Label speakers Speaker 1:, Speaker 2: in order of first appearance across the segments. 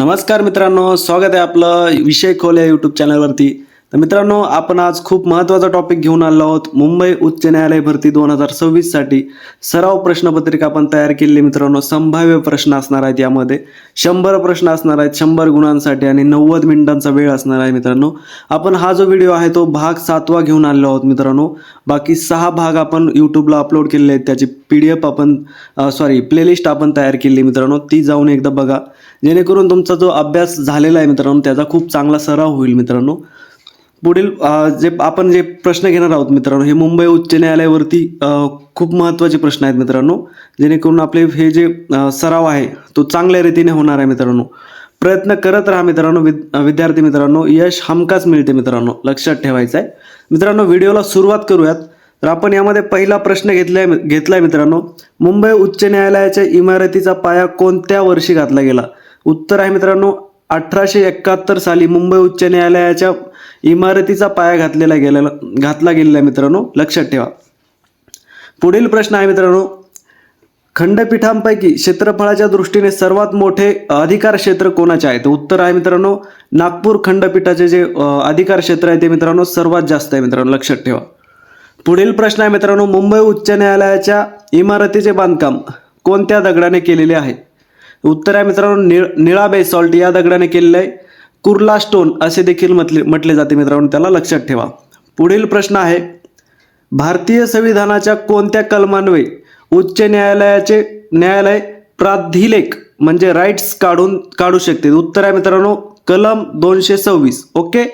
Speaker 1: नमस्कार मित्रांनो, स्वागत आहे आपलं विषय खोल या यूट्यूब चॅनलवरती. तर मित्रांनो, आपण आज खूप महत्त्वाचा टॉपिक घेऊन आलो आहोत. मुंबई उच्च न्यायालय भरती 2026 साठी सराव प्रश्नपत्रिका आपण तयार केलेली मित्रांनो. संभाव्य प्रश्न असणार आहेत, यामध्ये 100 प्रश्न असणार आहेत 100 गुणांसाठी आणि 90 मिनिटांचा वेळ असणार आहे मित्रांनो. आपण हा जो व्हिडिओ आहे तो भाग 7वा घेऊन आलेलो आहोत मित्रांनो. बाकी 6 भाग आपण यूट्यूबला अपलोड केलेले आहेत. त्याची PDF आपण प्लेलिस्ट आपण तयार केली मित्रांनो, ती जाऊन एकदा बघा, जेणेकरून तुमचा जो अभ्यास झालेला आहे मित्रांनो त्याचा खूप चांगला सराव होईल मित्रांनो. पुढील जे प्रश्न घेणार आहोत मित्रांनो, हे मुंबई उच्च न्यायालयावरती खूप महत्त्वाचे प्रश्न आहेत मित्रांनो, जेणेकरून आपले हे जे सराव आहे तो चांगल्या रीतीने होणार आहे मित्रांनो. प्रयत्न करत राहा मित्रांनो. विद्यार्थी मित्रांनो, यश हमखास मिळते मित्रांनो, लक्षात ठेवायचं आहे मित्रांनो. व्हिडिओला सुरुवात करूयात. तर आपण यामध्ये पहिला प्रश्न घेतलाय मित्रांनो, मुंबई उच्च न्यायालयाच्या इमारतीचा पाया कोणत्या वर्षी घातला गेला? उत्तर आहे मित्रांनो 1871 साली मुंबई उच्च न्यायालयाच्या इमारतीचा पाया घातला गेलेला आहे मित्रांनो, लक्षात ठेवा. पुढील प्रश्न आहे मित्रांनो, खंडपीठांपैकी क्षेत्रफळाच्या दृष्टीने सर्वात मोठे अधिकार क्षेत्र कोणाचे आहे? तर उत्तर आहे मित्रांनो नागपूर खंडपीठाचे जे अधिकार क्षेत्र आहे ते मित्रांनो सर्वात जास्त आहे मित्रांनो, लक्षात ठेवा. पुढील प्रश्न आहे मित्रांनो, मुंबई उच्च न्यायालयाच्या इमारतीचे बांधकाम कोणत्या दगडाने केलेले आहे? उत्तर आहे मित्रांनो निळा बेसॉल्ट या दगडाने केलेले आहे. कुर्ला स्टोन असे देखील म्हटले जाते मित्रांनो, त्याला लक्षात ठेवा. पुढील प्रश्न आहे, भारतीय संविधानाच्या कोणत्या कलमान्वये उच्च न्यायालय प्राधिलेख म्हणजे राईट्स काढू शकते? उत्तर आहे मित्रांनो कलम 226. ओके.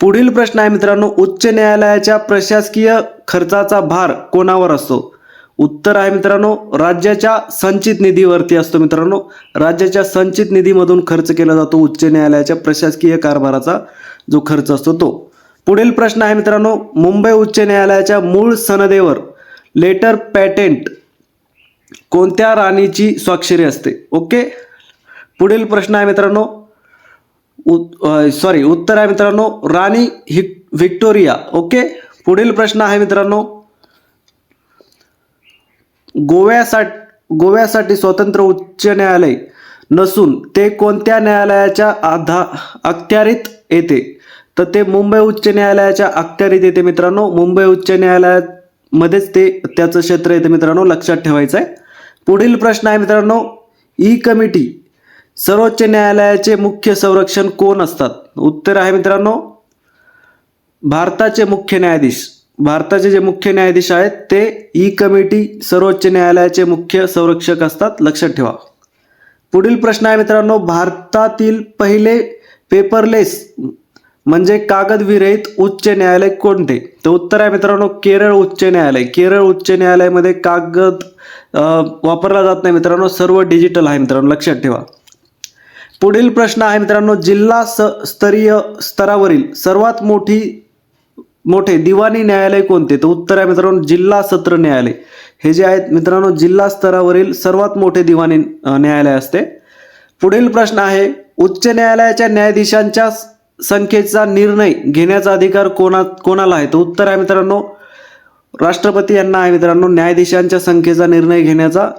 Speaker 1: पुढील प्रश्न आहे मित्रांनो, उच्च न्यायालयाच्या प्रशासकीय खर्चाचा भार कोणावर असतो? उत्तर आहे मित्रांनो राज्याच्या संचित निधीवरती असतो मित्रांनो. राज्याच्या संचित निधीमधून खर्च केला जातो उच्च न्यायालयाच्या प्रशासकीय कारभाराचा जो खर्च असतो तो. पुढील प्रश्न आहे मित्रांनो, मुंबई उच्च न्यायालयाच्या मूळ सनदेवर लेटर पॅटेंट कोणत्या राणीची स्वाक्षरी असते? ओके. पुढील प्रश्न आहे मित्रांनो, उत्तर आहे मित्रांनो राणी व्हिक्टोरिया. ओके. पुढील प्रश्न आहे मित्रांनो, गोव्यासाठी स्वतंत्र उच्च न्यायालय नसून ते कोणत्या न्यायालयाच्या अखत्यारीत येते? तर ते मुंबई उच्च न्यायालयाच्या अखत्यारीत येते मित्रांनो. मुंबई उच्च न्यायालयामध्येच त्याचं क्षेत्र येते मित्रांनो, लक्षात ठेवायचं आहे. पुढील प्रश्न आहे मित्रांनो, ई कमिटी सर्वोच्च न्यायालयाचे मुख्य संरक्षण कोण असतात? उत्तर आहे मित्रांनो भारताचे जे मुख्य न्यायाधीश आहेत ते ई कमिटी सर्वोच्च न्यायालयाचे मुख्य संरक्षक असतात, लक्षात ठेवा. पुढील प्रश्न आहे मित्रांनो, भारतातील पहिले पेपरलेस म्हणजे कागद विरहित उच्च न्यायालय कोणते? तर उत्तर आहे मित्रांनो केरळ उच्च न्यायालय. केरळ उच्च न्यायालयामध्ये कागद वापरला जात नाही मित्रांनो, सर्व डिजिटल आहे मित्रांनो, लक्षात ठेवा. पुढील प्रश्न आहे मित्रांनो, जिल्हा स्तरावरील सर्वात मोठे दिवाणी न्यायालय कोणते? तर उत्तर आहे मित्रांनो जिल्हा सत्र न्यायालय. हे जे आहेत मित्रांनो जिल्हा स्तरावरील सर्वात मोठे दिवाणी न्यायालय असते. पुढील प्रश्न आहे, उच्च न्यायालयाच्या न्यायाधीशांच्या संख्येचा निर्णय घेण्याचा अधिकार कोणाला आहे? तर उत्तर आहे मित्रांनो राष्ट्रपती यांना आहे मित्रांनो. न्यायाधीशांच्या संख्येचा निर्णय घेण्याचा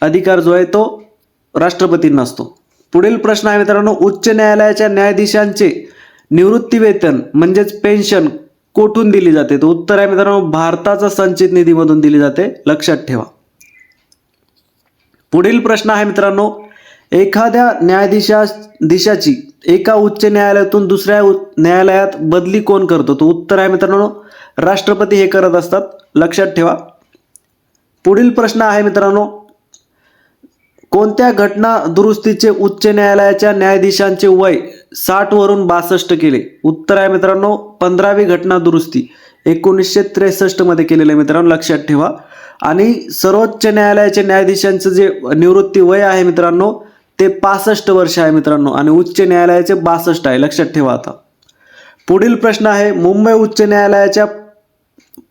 Speaker 1: अधिकार जो आहे तो राष्ट्रपतींना असतो. पुढील प्रश्न आहे मित्रांनो, उच्च न्यायालयाच्या न्यायाधीशांचे निवृत्ती वेतन म्हणजेच पेन्शन कोठून दिली जाते? तर उत्तर आहे मित्रांनो भारताचा संचित निधीमधून दिली जाते, लक्षात ठेवा. पुढील प्रश्न आहे मित्रांनो, एखाद्या न्यायाधीशाची एका उच्च न्यायालयातून दुसऱ्या न्यायालयात बदली कोण करतो? तर उत्तर आहे मित्रांनो राष्ट्रपती हे करत असतात, लक्षात ठेवा. पुढील प्रश्न आहे मित्रांनो, कोणत्या घटना दुरुस्तीचे उच्च न्यायालयाच्या न्यायाधीशांचे वय 60 वरून 62 केले? उत्तर आहे मित्रांनो 15वी घटना दुरुस्ती 1963 मध्ये केलेलं आहे मित्रांनो, लक्षात ठेवा. आणि सर्वोच्च न्यायालयाच्या न्यायाधीशांचं जे निवृत्ती वय आहे मित्रांनो ते 65 वर्ष आहे मित्रांनो, आणि उच्च न्यायालयाचे 62 आहे, लक्षात ठेवा. आता पुढील प्रश्न आहे, मुंबई उच्च न्यायालयाच्या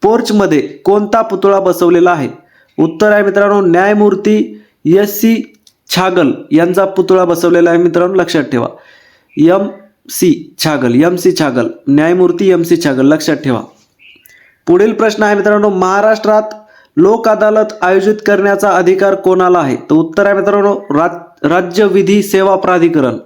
Speaker 1: पोर्चमध्ये कोणता पुतळा बसवलेला आहे? उत्तर आहे मित्रांनो न्यायमूर्ती S.C. छागल यांचा पुतळा बसवलेला आहे मित्रांनो, लक्षात ठेवा. M.C. छागल, न्यायमूर्ती M.C. छागल, लक्षात ठेवा. पुढील प्रश्न आहे मित्रांनो, महाराष्ट्रात लोक अदालत आयोजित करण्याचा अधिकार कोणाला आहे? तर उत्तर आहे मित्रांनो राज्य विधी सेवा प्राधिकरण,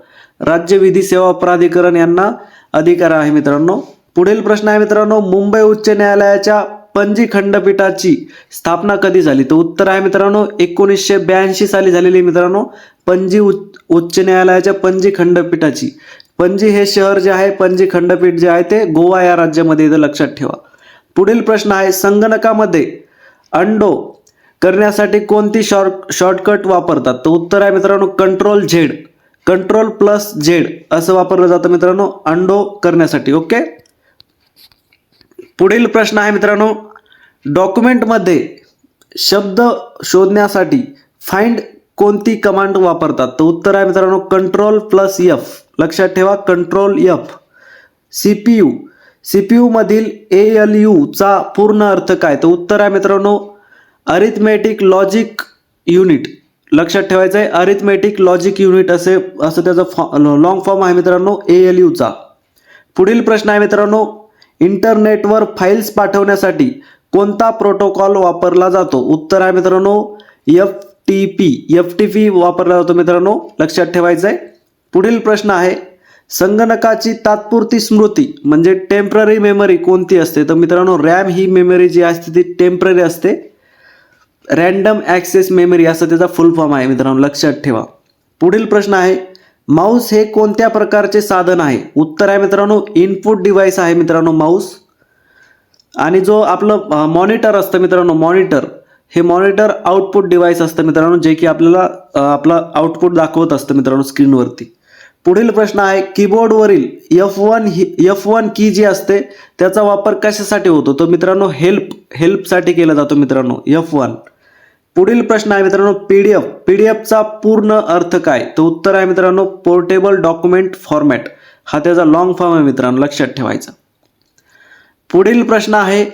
Speaker 1: राज्य विधी सेवा प्राधिकरण यांना अधिकार आहे मित्रांनो. पुढील प्रश्न आहे मित्रांनो, मुंबई उच्च न्यायालयाच्या पणजी खंडपीठाची स्थापना कधी झाली? तर उत्तर आहे मित्रांनो 1982 साली झालेली मित्रांनो पणजी उच्च न्यायालयाच्या पणजी खंडपीठाची. पणजी हे शहर जे आहे, पणजी खंडपीठ जे आहे ते गोवा या राज्यामध्ये येतं, लक्षात ठेवा. पुढील प्रश्न आहे, संगणकामध्ये अंडो करण्यासाठी कोणती शॉर्टकट वापरतात? तर उत्तर आहे मित्रांनो control Z, control plus Z असं वापरलं जातं मित्रांनो अंडो करण्यासाठी. ओके. पुढील प्रश्न आहे मित्रांनो, डॉक्युमेंटमध्ये शब्द शोधण्यासाठी फाइंड कोणती कमांड वापरतात? तर उत्तर आहे मित्रांनो कंट्रोल प्लस एफ, लक्षात ठेवा कंट्रोल एफ. सीपीयू, सीपीयू मधील ALU चा पूर्ण अर्थ काय? तर उत्तर आहे मित्रांनो अरिथमेटिक लॉजिक युनिट, लक्षात ठेवायचं आहे अरिथमेटिक लॉजिक युनिट असं त्याचा लॉंग फॉर्म आहे मित्रांनो ALU चा. पुढील प्रश्न आहे मित्रांनो, इंटरनेटवर फाईल्स पाठवण्यासाठी कोणता प्रोटोकॉल वापरला जातो? उत्तर आहे मित्रांनो FTP वापरला जातो मित्रांनो, लक्षात ठेवायचं आहे. पुढील प्रश्न आहे, संगणकाची तात्पुरती स्मृती म्हणजे टेम्पररी मेमरी कोणती असते? तर मित्रांनो रॅम ही मेमरी जी असते ती टेम्पररी असते. रॅन्डम ॲक्सेस मेमरी असं त्याचा फुल फॉर्म आहे मित्रांनो, लक्षात ठेवा. पुढील प्रश्न आहे, माऊस हे कोणत्या प्रकारचे साधन आहे? उत्तर आहे मित्रांनो इनपुट डिव्हाइस आहे मित्रांनो माऊस. आणि जो आपलं मॉनिटर असतं मित्रांनो, मॉनिटर हे मॉनिटर आउटपुट डिव्हाइस असतं मित्रांनो, जे की आपल्याला आपलं आउटपुट दाखवत असतं मित्रांनो स्क्रीनवरती. पुढील प्रश्न आहे, कीबोर्डवरील F1 की जी असते त्याचा वापर कशासाठी होतो? तर मित्रांनो हेल्पसाठी केला जातो मित्रांनो F1. पुढील प्रश्न आहे मित्रांनो, पीडीएफचा पूर्ण अर्थ काय? तर उत्तर आहे मित्रांनो पोर्टेबल डॉक्युमेंट फॉर्मॅट, हा त्याचा लॉंग फॉर्म आहे मित्रांनो, लक्षात ठेवायचा. पुढील प्रश्न आहे,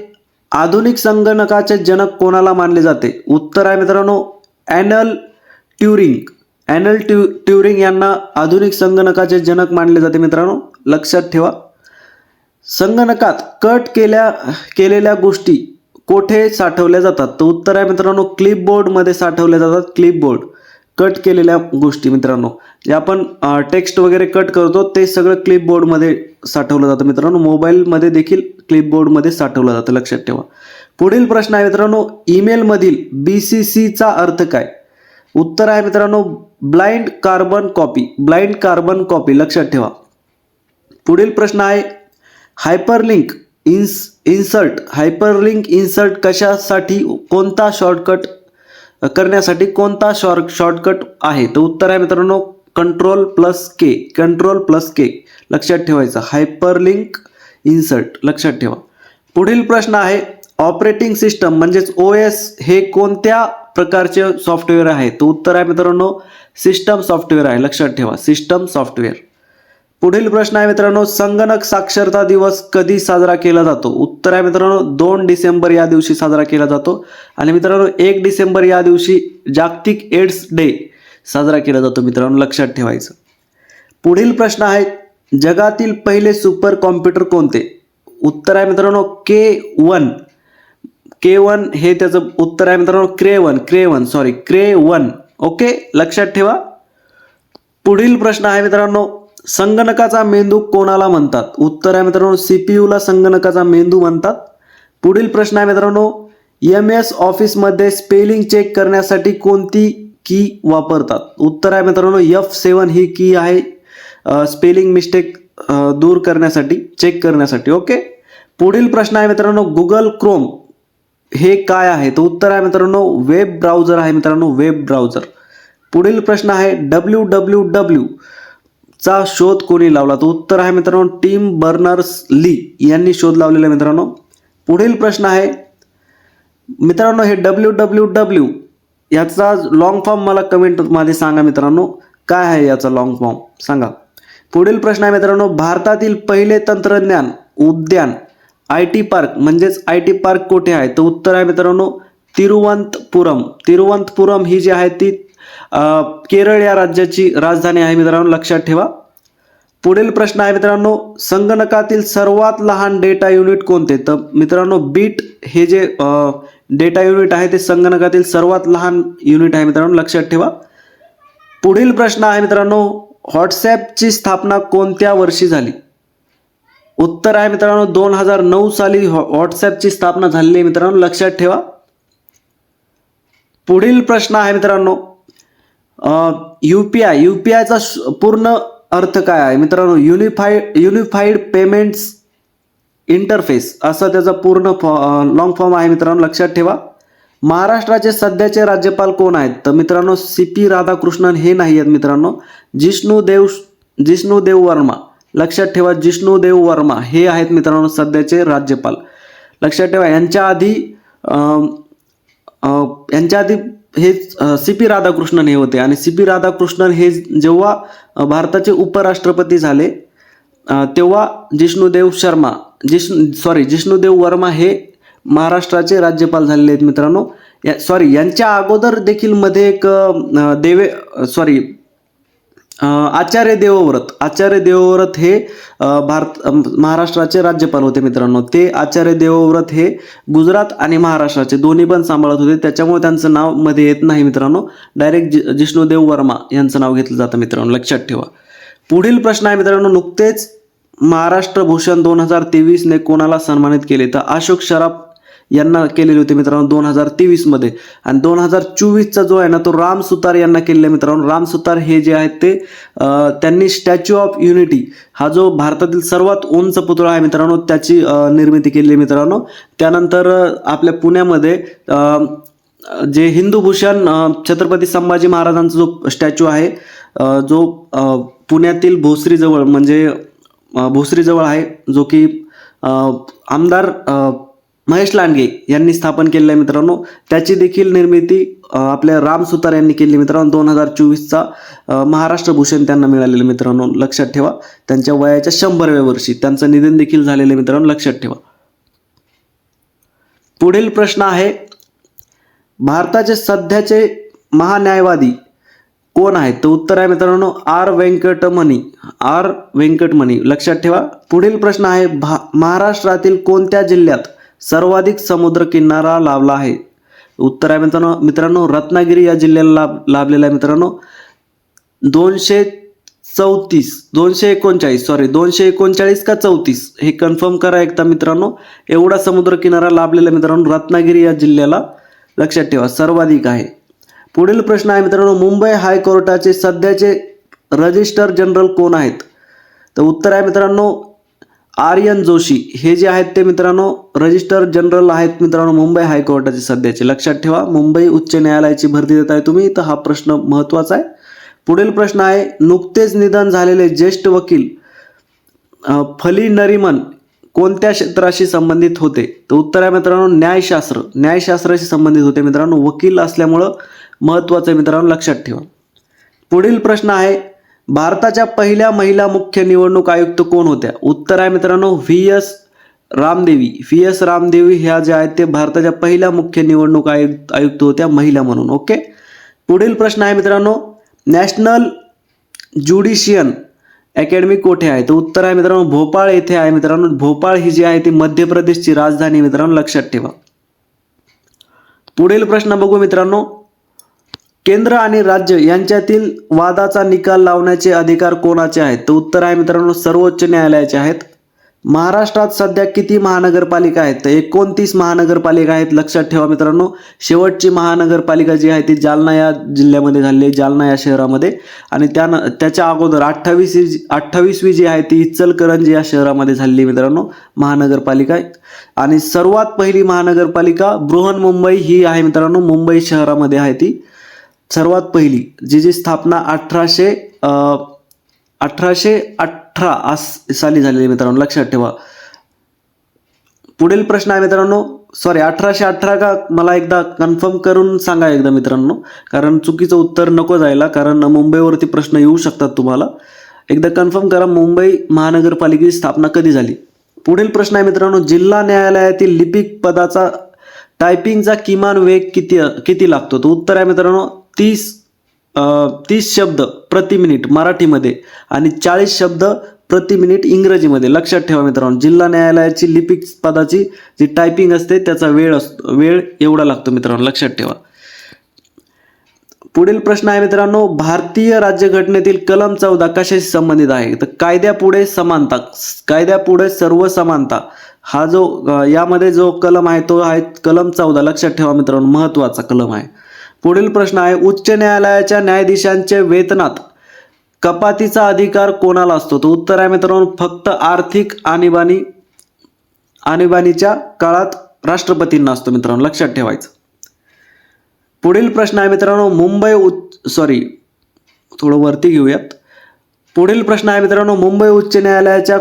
Speaker 1: आधुनिक संगणकाचे जनक कोणाला मानले जाते? उत्तर आहे मित्रांनो ॲलन ट्युरिंग यांना आधुनिक संगणकाचे जनक मानले जाते मित्रांनो, लक्षात ठेवा. संगणकात कट केलेल्या गोष्टी कोठे साठवल्या जातात? तर उत्तर आहे मित्रांनो क्लिपबोर्डमध्ये साठवल्या जातात. क्लिपबोर्ड, कट केलेल्या गोष्टी मित्रांनो, जे आपण टेक्स्ट वगैरे कट करतो ते सगळं क्लिपबोर्डमध्ये साठवलं जातं मित्रांनो. मोबाईलमध्ये देखील क्लिपबोर्डमध्ये साठवलं जातं, लक्षात ठेवा. पुढील प्रश्न आहे मित्रांनो, ईमेलमधील BCCचा अर्थ काय? उत्तर आहे मित्रांनो ब्लाइंड कार्बन कॉपी, लक्षात ठेवा. पुढील प्रश्न आहे, हायपरलिंक इन्सर्ट कशासाठी कोणता शॉर्टकट करण्यासाठी कोणता शॉर्टकट आहे? तर उत्तर आहे मित्रांनो कंट्रोल प्लस के, लक्षात ठेवायचं. हायपरलिंक इन्सर्ट, लक्षात ठेवा. पुढील प्रश्न आहे, ऑपरेटिंग सिस्टम म्हणजेच OS हे कोणत्या प्रकारचे सॉफ्टवेअर आहे? तर उत्तर आहे मित्रांनो सिस्टम सॉफ्टवेअर आहे, लक्षात ठेवा सिस्टम सॉफ्टवेअर. पुढील प्रश्न आहे मित्रांनो, संगणक साक्षरता दिवस कधी साजरा केला जातो? उत्तर आहे मित्रांनो 2 डिसेंबर या दिवशी साजरा केला जातो. आणि मित्रांनो 1 डिसेंबर या दिवशी जागतिक एड्स डे साजरा केला जातो मित्रांनो, लक्षात ठेवायचं. पुढील प्रश्न आहे, जगातील पहिले सुपर कॉम्प्युटर कोणते? उत्तर आहे मित्रांनो K1 हे त्याचं उत्तर आहे मित्रांनो क्रे1. ओके, लक्षात ठेवा. पुढील प्रश्न आहे मित्रांनो, संगणकाचा मेंदू कोणाला म्हणतात? उत्तर आहे मित्रांनो CPU ला संगणकाचा मेंदू म्हणतात. पुढील प्रश्न आहे मित्रांनो, MS ऑफिसमध्ये स्पेलिंग चेक करण्यासाठी कोणती की वापरतात? उत्तर आहे मित्रांनो F7 ही की आहे स्पेलिंग मिस्टेक दूर करण्यासाठी, चेक करण्यासाठी. ओके. पुढील प्रश्न आहे मित्रांनो, गुगल क्रोम हे काय आहे? तर उत्तर आहे मित्रांनो वेब ब्राउझर आहे मित्रांनो, वेब ब्राउझर. पुढील प्रश्न आहे, WWW चा शोध कोणी लावला? तर उत्तर आहे मित्रांनो टिम बर्नर्स-ली यांनी शोध लावलेला मित्रांनो. पुढील प्रश्न आहे मित्रांनो, हे WWW याचा लॉंग फॉर्म मला कमेंटमध्ये सांगा मित्रांनो, काय आहे याचा लॉंग फॉर्म सांगा. पुढील प्रश्न आहे मित्रांनो, भारतातील पहिले तंत्रज्ञान उद्यान IT पार्क म्हणजेच IT पार्क कुठे आहे? तर उत्तर आहे मित्रांनो तिरुवनंतपुरम ही जी आहे ती केरळ या राज्याची राजधानी आहे मित्रांनो, लक्षात ठेवा. पुढील प्रश्न आहे मित्रांनो, संगणकातील सर्वात लहान डेटा युनिट कोणते? तर मित्रांनो बीट हे जे डेटा युनिट आहे ते संगणकातील सर्वात लहान युनिट आहे मित्रांनो, लक्षात ठेवा. पुढील प्रश्न आहे मित्रांनो, व्हॉट्सॲपची स्थापना कोणत्या वर्षी झाली? उत्तर आहे मित्रांनो 2009 साली व्हॉट्सॲपची स्थापना झालेली आहे मित्रांनो, लक्षात ठेवा. पुढील प्रश्न आहे मित्रांनो, यूपीआयचा पूर्ण अर्थ काय आहे मित्रांनो? युनिफाईड पेमेंट्स इंटरफेस असं त्याचा पूर्ण लॉंग फॉर्म आहे मित्रांनो, लक्षात ठेवा. महाराष्ट्राचे सध्याचे राज्यपाल कोण आहेत? तर मित्रांनो CP राधाकृष्णन हे नाही आहेत मित्रांनो, जिष्णुदेव वर्मा, लक्षात ठेवा. जिष्णुदेव वर्मा हे आहेत मित्रांनो सध्याचे राज्यपाल, लक्षात ठेवा. यांच्या आधी हे CP राधाकृष्णन हे होते आणि CP राधाकृष्णन हे जेव्हा भारताचे उपराष्ट्रपती झाले तेव्हा जिष्णुदेव वर्मा हे महाराष्ट्राचे राज्यपाल झालेले आहेत मित्रांनो. यांच्या अगोदर देखील मध्ये एक आचार्य देवव्रत हे महाराष्ट्राचे राज्यपाल होते मित्रांनो. ते आचार्य देवव्रत हे गुजरात आणि महाराष्ट्राचे दोन्ही पण सांभाळत होते, त्याच्यामुळे त्यांचं नाव मध्ये येत नाही मित्रांनो, डायरेक्ट जिष्णुदेव वर्मा यांचं नाव घेतलं जातं मित्रांनो, लक्षात ठेवा. पुढील प्रश्न आहे मित्रांनो, नुकतेच महाराष्ट्र भूषण 2023 ने कोणाला सन्मानित केले? तर अशोक सराफ यांना केलेले होते मित्रांनो 2023 मध्ये. आणि 2024चा जो आहे ना तो राम सुतार यांना केलेला आहे मित्रांनो. राम सुतार हे जे आहेत ते त्यांनी स्टॅच्यू ऑफ युनिटी हा जो भारतातील सर्वात उंच पुतळा आहे मित्रांनो त्याची निर्मिती केली आहे मित्रांनो. त्यानंतर आपल्या पुण्यामध्ये जे हिंदू भूषण छत्रपती संभाजी महाराजांचा जो स्टॅच्यू आहे जो पुण्यातील भोसरीजवळ आहे, जो की आमदार महेश लांडगे यांनी स्थापन केलेलं आहे मित्रांनो. त्याची देखील निर्मिती आपल्या राम सुतार यांनी केली मित्रांनो. 2024चा महाराष्ट्र भूषण त्यांना मिळालेलं मित्रांनो, लक्षात ठेवा. त्यांच्या वयाच्या 100व्या वर्षी त्यांचं निधन देखील झालेलं मित्रांनो, लक्षात ठेवा. पुढील प्रश्न आहे, भारताचे सध्याचे महान्यायवादी कोण आहेत? तर उत्तर आहे मित्रांनो आर व्यंकटमणी, लक्षात ठेवा. पुढील प्रश्न आहे, महाराष्ट्रातील कोणत्या जिल्ह्यात सर्वाधिक समुद्र किनारा लाभला आहे? उत्तर आहे मित्रांनो रत्नागिरी या जिल्ह्याला लाभलेला आहे मित्रांनो. 239 का 34 हे कन्फर्म करा एकदा मित्रांनो. एवढा समुद्र किनारा लाभलेला मित्रांनो रत्नागिरी या जिल्ह्याला, लक्षात ठेवा, सर्वाधिक आहे. पुढील प्रश्न आहे मित्रांनो, मुंबई हायकोर्टाचे सध्याचे रजिस्ट्रार जनरल कोण आहेत? तर उत्तर आहे मित्रांनो आर्यन जोशी हे जे आहेत ते मित्रांनो रजिस्ट्रार जनरल आहेत मित्रांनो मुंबई हायकोर्टाचे सध्याचे, लक्षात ठेवा. मुंबई उच्च न्यायालयाची भरती देत आहे तुम्ही, तर हा प्रश्न महत्त्वाचा आहे. पुढील प्रश्न आहे, नुकतेच निधन झालेले ज्येष्ठ वकील फली नरिमन कोणत्या क्षेत्राशी संबंधित होते? तर उत्तर आहे मित्रांनो न्यायशास्त्राशी संबंधित होते मित्रांनो. वकील असल्यामुळं महत्त्वाचं आहे मित्रांनो, लक्षात ठेवा. पुढील प्रश्न आहे, भारताच्या पहिल्या महिला मुख्य निवडणूक आयुक्त कोण होत्या? उत्तर आहे मित्रांनो VS रामदेवी ह्या ज्या आहेत ते भारताच्या पहिल्या मुख्य निवडणूक आयुक्त होत्या महिला म्हणून. ओके. पुढील प्रश्न आहे मित्रांनो, नॅशनल ज्युडिशियन अकॅडमी कोठे आहे? तर उत्तर आहे मित्रांनो भोपाळ येथे आहे मित्रांनो. भोपाळ ही जी आहे ती मध्य प्रदेशची राजधानी मित्रांनो, लक्षात ठेवा. पुढील प्रश्न बघू मित्रांनो, केंद्र आणि राज्य यांच्यातील वादाचा निकाल लावण्याचे अधिकार कोणाचे आहेत? तर उत्तर आहे मित्रांनो सर्वोच्च न्यायालयाचे आहेत. महाराष्ट्रात सध्या किती महानगरपालिका आहेत? तर 29 महानगरपालिका आहेत, लक्षात ठेवा मित्रांनो. शेवटची महानगरपालिका जी आहे ती जालना या जिल्ह्यामध्ये झालेली आहे, जालना या शहरामध्ये. आणि त्याच्या अगोदर 28वी जी आहे ती इचलकरंजी या शहरामध्ये झालेली मित्रांनो महानगरपालिका आहे. आणि सर्वात पहिली महानगरपालिका बृहन्मुंबई ही आहे मित्रांनो, मुंबई शहरामध्ये आहे ती सर्वात पहिली, जी स्थापना 1818 साली झालेली मित्रांनो, लक्षात ठेवा. पुढील प्रश्न आहे मित्रांनो 1818 का, मला एकदा कन्फर्म करून सांगा एकदा मित्रांनो, कारण चुकीचं उत्तर नको जायला, कारण मुंबईवरती प्रश्न येऊ शकतात तुम्हाला. एकदा कन्फर्म करा, मुंबई महानगरपालिकेची स्थापना कधी झाली? पुढील प्रश्न आहे मित्रांनो, जिल्हा न्यायालयातील लिपिक पदाचा टायपिंगचा किमान वेग किती लागतो? तर उत्तर आहे मित्रांनो 30 शब्द प्रति मिनिट मराठीमध्ये आणि 40 शब्द प्रति मिनिट इंग्रजीमध्ये, लक्षात ठेवा मित्रांनो. जिल्हा न्यायालयाची लिपिक पदाची जी टायपिंग असते त्याचा वेळ एवढा लागतो मित्रांनो, लक्षात ठेवा. पुढील प्रश्न आहे मित्रांनो, भारतीय राज्यघटनेतील कलम 14 कशाशी संबंधित आहे? तर कायद्यापुढे समानता, कायद्यापुढे सर्व समानता हा जो यामध्ये जो कलम आहे तो आहे कलम 14. लक्षात ठेवा मित्रांनो, महत्वाचा कलम आहे. पुढील प्रश्न आहे, उच्च न्यायालयाच्या न्यायाधीशांच्या वेतनात कपातीचा अधिकार कोणाला असतो? तर उत्तर आहे मित्रांनो, फक्त आर्थिक आणीबाणीच्या काळात राष्ट्रपतींना असतो मित्रांनो, लक्षात ठेवायचं. पुढील प्रश्न आहे मित्रांनो, थोडं वरती घेऊयात. पुढील प्रश्न आहे मित्रांनो, मुंबई उच्च न्यायालयाच्या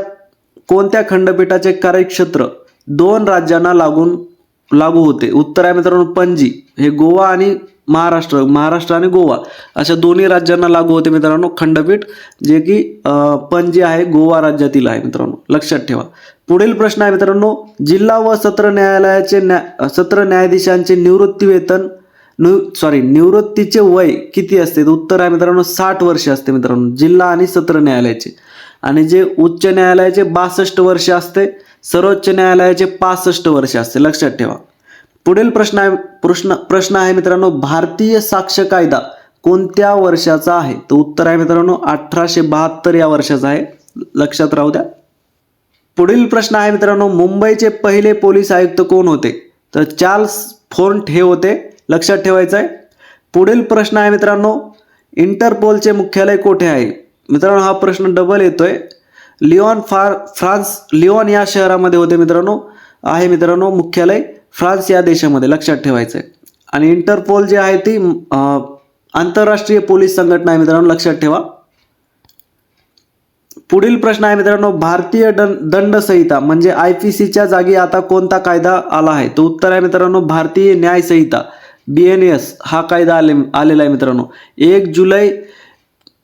Speaker 1: कोणत्या खंडपीठाचे कार्यक्षेत्र 2 राज्यांना लागू होते? उत्तर आहे मित्रांनो, पणजी. हे गोवा आणि महाराष्ट्र आणि गोवा अशा दोन्ही राज्यांना लागू होते मित्रांनो खंडपीठ, जे की पणजी आहे, गोवा राज्यातील आहे मित्रांनो, लक्षात ठेवा. पुढील प्रश्न आहे मित्रांनो, जिल्हा व सत्र न्यायालयाचे सत्र न्यायाधीशांचे निवृत्तीचे वय किती असते? उत्तर आहे मित्रांनो, 60 वर्ष असते मित्रांनो, जिल्हा आणि सत्र न्यायालयाचे. आणि जे उच्च न्यायालयाचे 62 वर्ष असते, सर्वोच्च न्यायालयाचे 65 वर्ष असते, लक्षात ठेवा. पुढील प्रश्न आहे मित्रांनो, भारतीय साक्ष कायदा कोणत्या वर्षाचा आहे? तर उत्तर आहे मित्रांनो, 1872 या वर्षाचा आहे, लक्षात राहू द्या. पुढील प्रश्न आहे मित्रांनो, मुंबईचे पहिले पोलीस आयुक्त कोण होते? तर चार्ल्स फोर्ट हे होते, लक्षात ठेवायचं आहे. पुढील प्रश्न आहे मित्रांनो, इंटरपोलचे मुख्यालय कोठे आहे? मित्रांनो, हा प्रश्न डबल येतोय. लिओन या शहरामध्ये होते मित्रांनो, आहे मित्रांनो मुख्यालय फ्रान्स या देशामध्ये, लक्षात ठेवायचं आहे. आणि इंटरपोल जे आहे ती आंतरराष्ट्रीय पोलीस संघटना आहे मित्रांनो, लक्षात ठेवा. पुढील प्रश्न आहे मित्रांनो, भारतीय दंड संहिता म्हणजे IPCच्या जागी आता कोणता कायदा आला आहे? तर उत्तर आहे मित्रांनो, भारतीय न्याय संहिता BNAS हा कायदा आलेला आहे मित्रांनो. 1 जुलै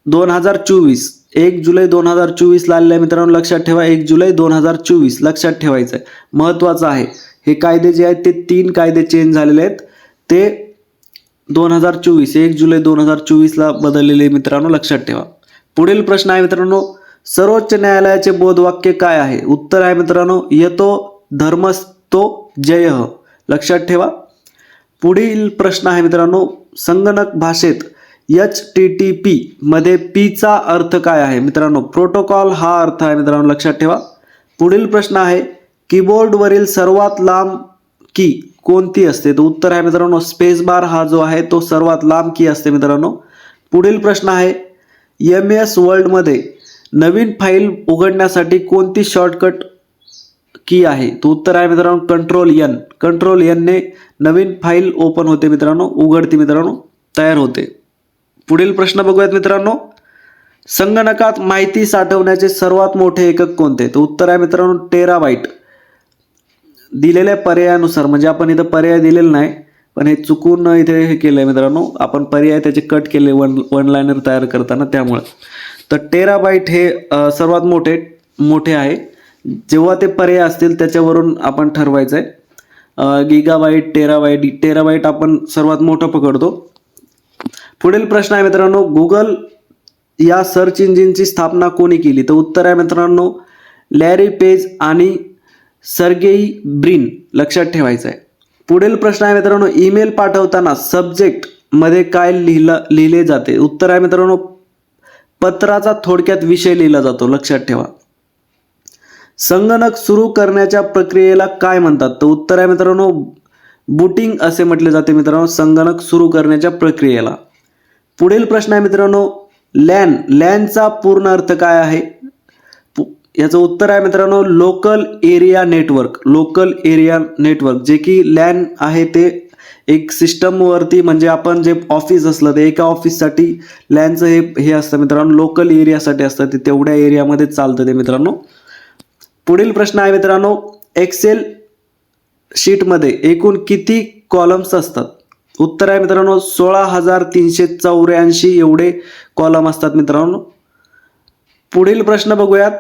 Speaker 1: 2024 ला आलेला आहे मित्रांनो, लक्षात ठेवा. 1 जुलै 2024 लक्षात ठेवायचं आहे, महत्वाचं आहे. हे कायदे जे आहेत ते 3 कायदे चेंज झालेले आहेत, ते 1 जुलै 2024 ला बदललेले मित्रांनो, लक्षात ठेवा. पुढील प्रश्न आहे मित्रांनो, सर्वोच्च न्यायालयाचे बोधवाक्य काय आहे? उत्तर आहे मित्रांनो, यतो धर्मस्तो जयः, लक्षात ठेवा. पुढील प्रश्न आहे मित्रांनो, संगणक भाषेत HTTP मध्ये P चा अर्थ काय आहे? मित्रांनो, प्रोटोकॉल हा अर्थ आहे मित्रांनो, लक्षात ठेवा. पुढील प्रश्न आहे, कीबोर्डवरील सर्वात लांब की कोणती असते? तर उत्तर आहे मित्रांनो, स्पेस बार हा जो आहे तो सर्वात लांब की असते मित्रांनो. पुढील प्रश्न आहे, MS वर्डमध्ये नवीन फाईल उघडण्यासाठी कोणती शॉर्टकट की आहे? तो उत्तर आहे मित्रांनो, कंट्रोल N ने नवीन फाईल ओपन होते मित्रांनो, उघडते मित्रांनो, तयार होते. पुढील प्रश्न बघूयात मित्रांनो, संगणकात माहिती साठवण्याचे सर्वात मोठे एकक कोणते? तर उत्तर आहे मित्रांनो, टेराबाईट. दिलेल्या पर्यायानुसार, म्हणजे आपण इथं पर्याय दिलेला नाही, पण हे चुकून इथे हे केलंय मित्रांनो, आपण पर्याय त्याचे कट केले वन लाइनर तयार करताना, त्यामुळे. तर टेराबाईट हे सर्वात मोठे आहे. जेव्हा ते पर्याय असतील त्याच्यावरून आपण ठरवायचं आहे. गिगाबाईट, टेराबाईट आपण सर्वात मोठं पकडतो. पुढील प्रश्न आहे मित्रांनो, गुगल या सर्च इंजिनची स्थापना कोणी केली? तर उत्तर आहे मित्रांनो, लॅरी पेज आणि सर्गेई ब्रिन, लक्षात ठेवायचं आहे. पुढील प्रश्न आहे मित्रांनो, ईमेल पाठवताना सब्जेक्ट मध्ये काय लिहिले जाते? उत्तर आहे मित्रांनो, पत्राचा थोडक्यात विषय लिहिला जातो, लक्षात ठेवा. संगणक सुरू करण्याच्या प्रक्रियेला काय म्हणतात? तर उत्तर आहे मित्रांनो, बूटिंग असे म्हटले जाते मित्रांनो, संगणक सुरू करण्याच्या प्रक्रियेला. पुढील प्रश्न आहे मित्रांनो, लॅनचा पूर्ण अर्थ काय आहे? याचं उत्तर आहे मित्रांनो, लोकल एरिया नेटवर्क, जे की लॅन आहे ते एक सिस्टमवरती, म्हणजे आपण जे ऑफिस असलं ते एका ऑफिससाठी लॅनचं हे असतं मित्रांनो, लोकल एरियासाठी असतं, ते तेवढ्या एरियामध्ये चालतं ते मित्रांनो. पुढील प्रश्न आहे मित्रांनो, एक्सेल शीटमध्ये एकूण किती कॉलम्स असतात? उत्तर आहे मित्रांनो, 16,384 एवढे कॉलम असतात मित्रांनो. पुढील प्रश्न बघूयात,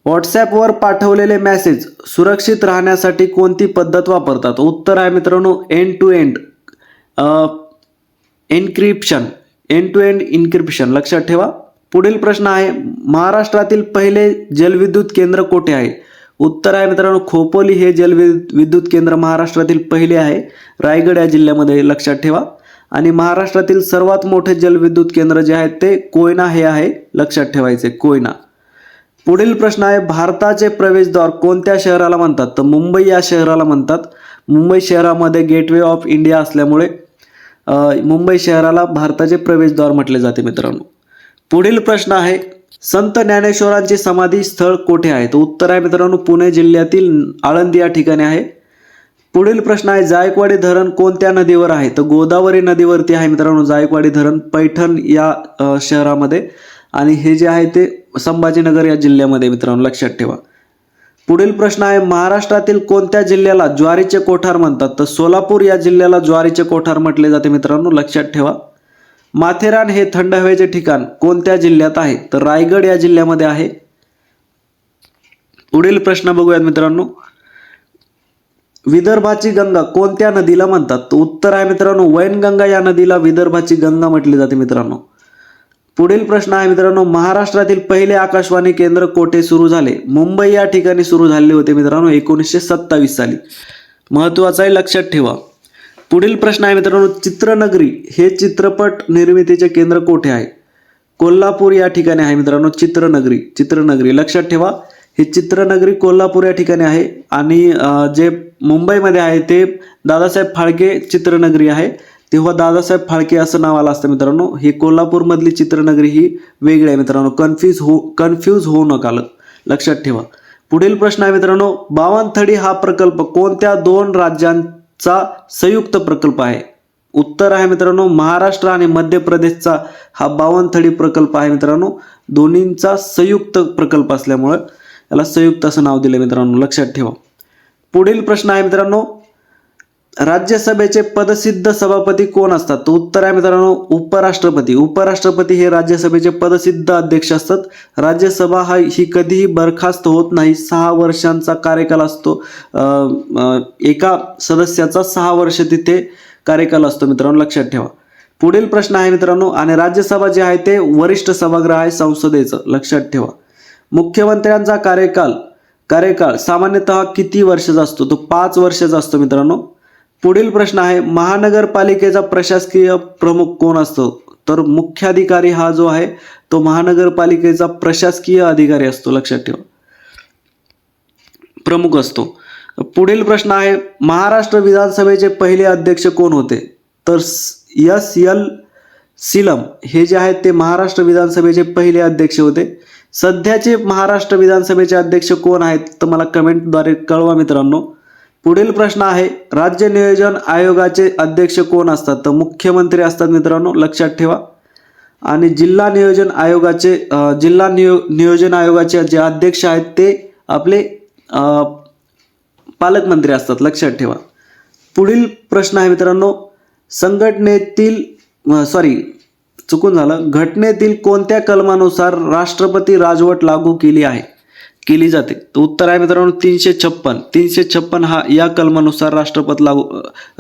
Speaker 1: व्हॉट्सॲपवर पाठवलेले मेसेज सुरक्षित राहण्यासाठी कोणती पद्धत वापरतात? उत्तर आहे मित्रांनो, एंड टू एंड इन्क्रिप्शन, लक्षात ठेवा. पुढील प्रश्न आहे, महाराष्ट्रातील पहिले जलविद्युत केंद्र कोठे आहे? उत्तर आहे मित्रांनो, खोपोली हे जलविद्युत केंद्र महाराष्ट्रातील पहिले आहे, रायगड या जिल्ह्यामध्ये, लक्षात ठेवा. आणि महाराष्ट्रातील सर्वात मोठे जलविद्युत केंद्र जे आहे ते कोयना हे आहे, लक्षात ठेवायचे कोयना. पुढील प्रश्न आहे, भारताचे प्रवेशद्वार कोणत्या शहराला म्हणतात? तर मुंबई या शहराला म्हणतात. मुंबई शहरामध्ये गेटवे ऑफ इंडिया असल्यामुळे मुंबई शहराला भारताचे प्रवेशद्वार म्हटले जाते मित्रांनो. पुढील प्रश्न आहे, संत ज्ञानेश्वरांचे समाधी स्थळ कोठे आहे? तर उत्तर आहे मित्रांनो पुणे जिल्ह्यातील आळंदी या ठिकाणी आहे. पुढील प्रश्न आहे, जायकवाडी धरण कोणत्या नदीवर आहे? तर गोदावरी नदीवरती आहे मित्रांनो जायकवाडी धरण, पैठण या शहरामध्ये, आणि हे जे आहे ते संभाजीनगर या जिल्ह्यामध्ये मित्रांनो, लक्षात ठेवा. पुढील प्रश्न आहे, महाराष्ट्रातील कोणत्या जिल्ह्याला ज्वारीचे कोठार म्हणतात? तर सोलापूर या जिल्ह्याला ज्वारीचे कोठार म्हटले जाते मित्रांनो, लक्षात ठेवा. माथेरान हे थंड हवेचे ठिकाण कोणत्या जिल्ह्यात आहे? तर रायगड या जिल्ह्यामध्ये आहे. पुढील प्रश्न बघूयात मित्रांनो, विदर्भाची गंगा कोणत्या नदीला म्हणतात? तर उत्तर आहे मित्रांनो वैनगंगा या नदीला विदर्भाची गंगा म्हटली जाते मित्रांनो. पुढील प्रश्न आहे मित्रांनो, महाराष्ट्रातील पहिले आकाशवाणी केंद्र कोठे सुरू झाले? मुंबई या ठिकाणी सुरू झाले होते मित्रांनो 1927 साली. महत्वाचं आहे, लक्षात ठेवा. पुढील प्रश्न आहे मित्रांनो, चित्रनगरी हे चित्रपट निर्मितीचे केंद्र कोठे आहे? कोल्हापूर या ठिकाणी आहे मित्रांनो चित्रनगरी लक्षात ठेवा. हे चित्रनगरी कोल्हापूर या ठिकाणी आहे, आणि जे मुंबईमध्ये आहे ते दादासाहेब फाळके चित्रनगरी आहे, तेव्हा दादासाहेब फाळके असं नाव आलं असतं मित्रांनो. ही कोल्हापूरमधली चित्रनगरी ही वेगळी आहे मित्रांनो, कन्फ्यूज होऊ नका, लक्षात ठेवा. पुढील प्रश्न आहे मित्रांनो, बावनथडी हा प्रकल्प कोणत्या दोन राज्यांचा संयुक्त प्रकल्प आहे? उत्तर आहे मित्रांनो महाराष्ट्र आणि मध्य प्रदेशचा हा बावनथडी प्रकल्प आहे मित्रांनो. दोन्हींचा संयुक्त प्रकल्प असल्यामुळे याला संयुक्त असं नाव दिलं मित्रांनो, लक्षात ठेवा. पुढील प्रश्न आहे मित्रांनो, राज्यसभेचे पदसिद्ध सभापती कोण असतात? तर उत्तर आहे मित्रांनो उपराष्ट्रपती हे राज्यसभेचे पदसिद्ध अध्यक्ष असतात. राज्यसभा ही कधीही बरखास्त होत नाही. 6 वर्षांचा कार्यकाल असतो. एका सदस्याचा 6 वर्ष तिथे कार्यकाल असतो मित्रांनो, लक्षात ठेवा. पुढील प्रश्न आहे मित्रांनो, आणि राज्यसभा जे आहे ते वरिष्ठ सभागृह आहे संसदेचं, लक्षात ठेवा. मुख्यमंत्र्यांचा कार्यकाळ सामान्यतः किती वर्षाचा असतो? तो 5 वर्षाचा असतो मित्रांनो. पुढील प्रश्न आहे, महानगरपालिकेचा प्रशासकीय प्रमुख कोण असतो? तर मुख्याधिकारी हा जो आहे तो महानगरपालिकेचा प्रशासकीय अधिकारी असतो, लक्षात ठेवा, प्रमुख असतो. पुढील प्रश्न आहे, महाराष्ट्र विधानसभेचे पहिले अध्यक्ष कोण होते? तर S.L. सीलम हे जे आहेत ते महाराष्ट्र विधानसभेचे पहिले अध्यक्ष होते. सध्याचे महाराष्ट्र विधानसभेचे अध्यक्ष कोण आहेत? तर मला कमेंटद्वारे कळवा मित्रांनो. पुढील प्रश्न आहे, राज्य नियोजन आयोगाचे अध्यक्ष कोण असतात? तर मुख्यमंत्री असतात मित्रांनो, लक्षात ठेवा. आणि जिल्हा नियोजन आयोगाचे जे अध्यक्ष आहेत ते आपले पालकमंत्री असतात, लक्षात ठेवा. पुढील प्रश्न आहे मित्रांनो, घटनेतील कोणत्या कलमानुसार राष्ट्रपती राजवट लागू केली जाते? तर उत्तर आहे मित्रांनो 356 हा या कलमानुसार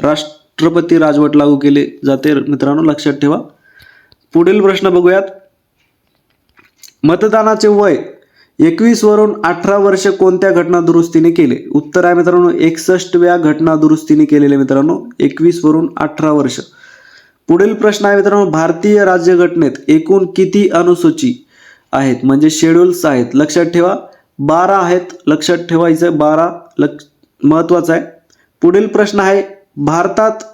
Speaker 1: राष्ट्रपती राजवट लागू केली जाते मित्रांनो, लक्षात ठेवा. पुढील प्रश्न बघूयात, मतदानाचे वय 21 वरून 18 वर्ष कोणत्या घटना दुरुस्तीने केले? उत्तर आहे मित्रांनो 61व्या घटना दुरुस्तीने केलेले मित्रांनो, 21 वरून 18 वर्ष. पुढील प्रश्न आहे मित्रांनो, भारतीय राज्यघटनेत एकूण किती अनुसूची आहेत, म्हणजे शेड्यूल्स आहेत? लक्षात ठेवा 12 आहेत, लक्षात ठेवायचं 12 महत्वाचं आहे. पुढील प्रश्न आहे, भारतात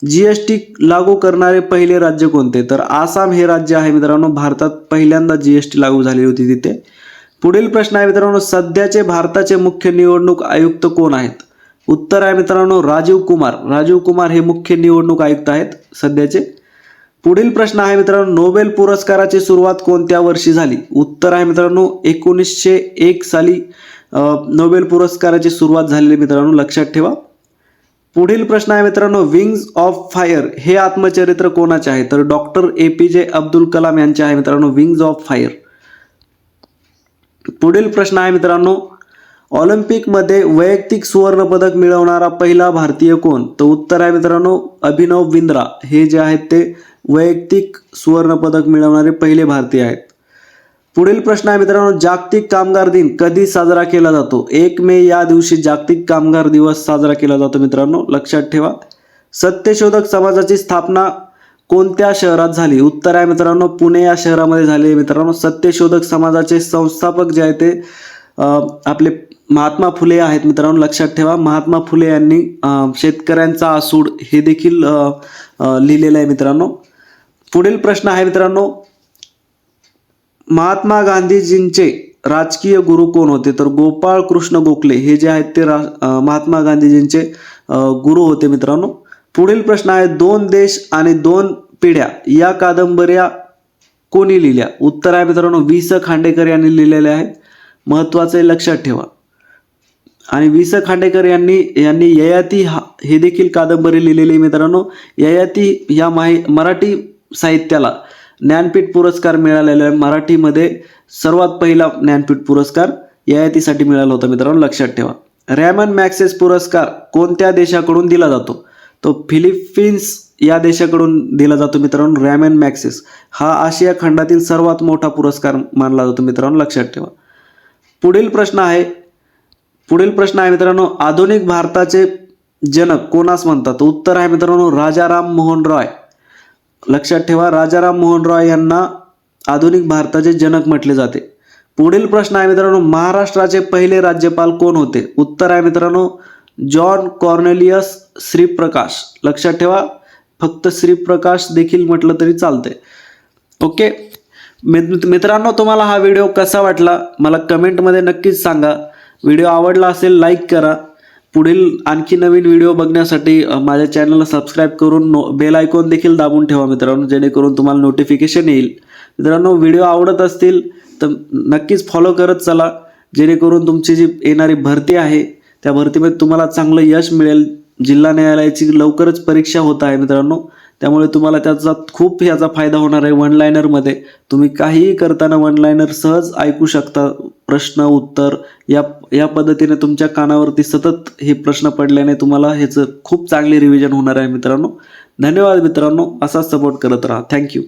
Speaker 1: GST लागू करणारे पहिले राज्य कोणते? तर आसाम हे राज्य आहे मित्रांनो, भारतात पहिल्यांदा GST लागू झाली होती तिथे. पुढील प्रश्न आहे मित्रांनो, सध्याचे भारताचे मुख्य निवडणूक आयुक्त कोण आहेत? उत्तर आहे मित्रांनो राजीव कुमार हे मुख्य निवडणूक आयुक्त आहेत सध्याचे. पुढील प्रश्न आहे मित्रांनो, नोबेल पुरस्काराची सुरुवात कोणत्या वर्षी झाली? उत्तर आहे मित्रांनो 1901 साली नोबेल पुरस्काराची सुरुवात झालेली मित्रांनो, लक्षात ठेवा. पुढील प्रश्न आहे मित्रांनो, विंग्स ऑफ फायर हे आत्मचरित्र कोणाचे आहे? तर डॉक्टर APJ अब्दुल कलाम यांचे आहे मित्रांनो विंग्स ऑफ फायर. पुढील प्रश्न आहे मित्रांनो, ऑलिम्पिकमध्ये वैयक्तिक सुवर्ण पदक मिळवणारा पहिला भारतीय कोण? तर उत्तर आहे मित्रांनो अभिनव बिंद्रा हे जे आहेत ते वैयक्तिक सुवर्ण पदक मिळवणारे पहिले भारतीय आहेत. पुढील प्रश्न आहे मित्रांनो, जागतिक कामगार दिन कधी साजरा केला जातो? 1 मे या दिवशी जागतिक कामगार दिवस साजरा केला जातो मित्रांनो, लक्षात ठेवा. सत्यशोधक समाजाची स्थापना कोणत्या शहरात झाली? उत्तर आहे मित्रांनो पुणे या शहरामध्ये झाले मित्रांनो. सत्यशोधक समाजाचे संस्थापक जे आहे ते आपले महात्मा फुले आहेत मित्रांनो. लक्षात ठेवा, महात्मा फुले यांनी शेतकऱ्यांचा आसूड हे देखील लिहिलेलं आहे मित्रांनो. पुढील प्रश्न आहे मित्रांनो, महात्मा गांधीजींचे राजकीय गुरु कोण होते? तर गोपाळ कृष्ण गोखले हे जे आहेत ते महात्मा गांधीजींचे गुरु होते मित्रांनो. पुढील प्रश्न आहे, 2 देश आणि 2 पिढ्या या कादंबऱ्या कोणी लिहिल्या? उत्तर आहे मित्रांनो वि स खांडेकर यांनी लिहिलेल्या आहेत. महत्त्वाचे लक्षात ठेवा. आणि वि स खांडेकर यांनी ययाती हे देखील कादंबरी लिहिलेली मित्रांनो. ययाती या मराठी साहित्याला ज्ञानपीठ पुरस्कार मिळालेला आहे. मराठीमध्ये सर्वात पहिला ज्ञानपीठ पुरस्कार ययातीसाठी मिळाला होता मित्रांनो. लक्षात ठेवा. रॅमन मॅग्सेस पुरस्कार कोणत्या देशाकडून दिला जातो? तो फिलिपिन्स या देशाकडून दिला जातो मित्रांनो. रॅमन मॅग्सेस हा आशिया खंडातील सर्वात मोठा पुरस्कार मानला जातो मित्रांनो. लक्षात ठेवा. पुढील प्रश्न आहे मित्रांनो, आधुनिक भारताचे जनक कोणास म्हणतात? उत्तर आहे मित्रांनो राजाराम मोहन रॉय. लक्षात ठेवा, राजाराम मोहन रॉय यांना आधुनिक भारताचे जनक म्हटले जाते. पुढील प्रश्न आहे मित्रांनो, महाराष्ट्राचे पहिले राज्यपाल कोण होते? उत्तर आहे मित्रांनो जॉन कॉर्नेलियस श्रीप्रकाश. लक्षात ठेवा, फक्त श्रीप्रकाश देखील म्हटलं तरी चालतंय. ओके मित्रांनो, तुम्हाला हा व्हिडिओ कसा वाटला मला कमेंटमध्ये नक्कीच सांगा. व्हिडिओ आवडला असेल लाईक करा. पुढील आणखी नवीन व्हिडिओ बघण्यासाठी माझ्या चॅनलला सबस्क्राईब करून बेल आयकॉन देखील दाबून ठेवा मित्रांनो, जेणेकरून तुम्हाला नोटिफिकेशन येईल. मित्रांनो, व्हिडिओ आवडत असतील तर नक्कीच फॉलो करत चला, जेणेकरून तुमची जी येणारी भरती आहे त्या भरतीमध्ये तुम्हाला चांगलं यश मिळेल. जिल्हा न्यायालयाची लवकरच परीक्षा होत आहे मित्रांनो, त्यामुळे तुम्हाला त्याचा खूप याचा फायदा होणार आहे. वन लायनरमध्ये तुम्ही काहीही करताना वन लायनर सहज ऐकू शकता. प्रश्न उत्तर या पद्धतीने तुमच्या कानावरती सतत हे प्रश्न पडल्याने तुम्हाला ह्याचं खूप चांगली रिव्हिजन होणार आहे मित्रांनो. धन्यवाद मित्रांनो, असाच सपोर्ट करत राहा. थँक्यू.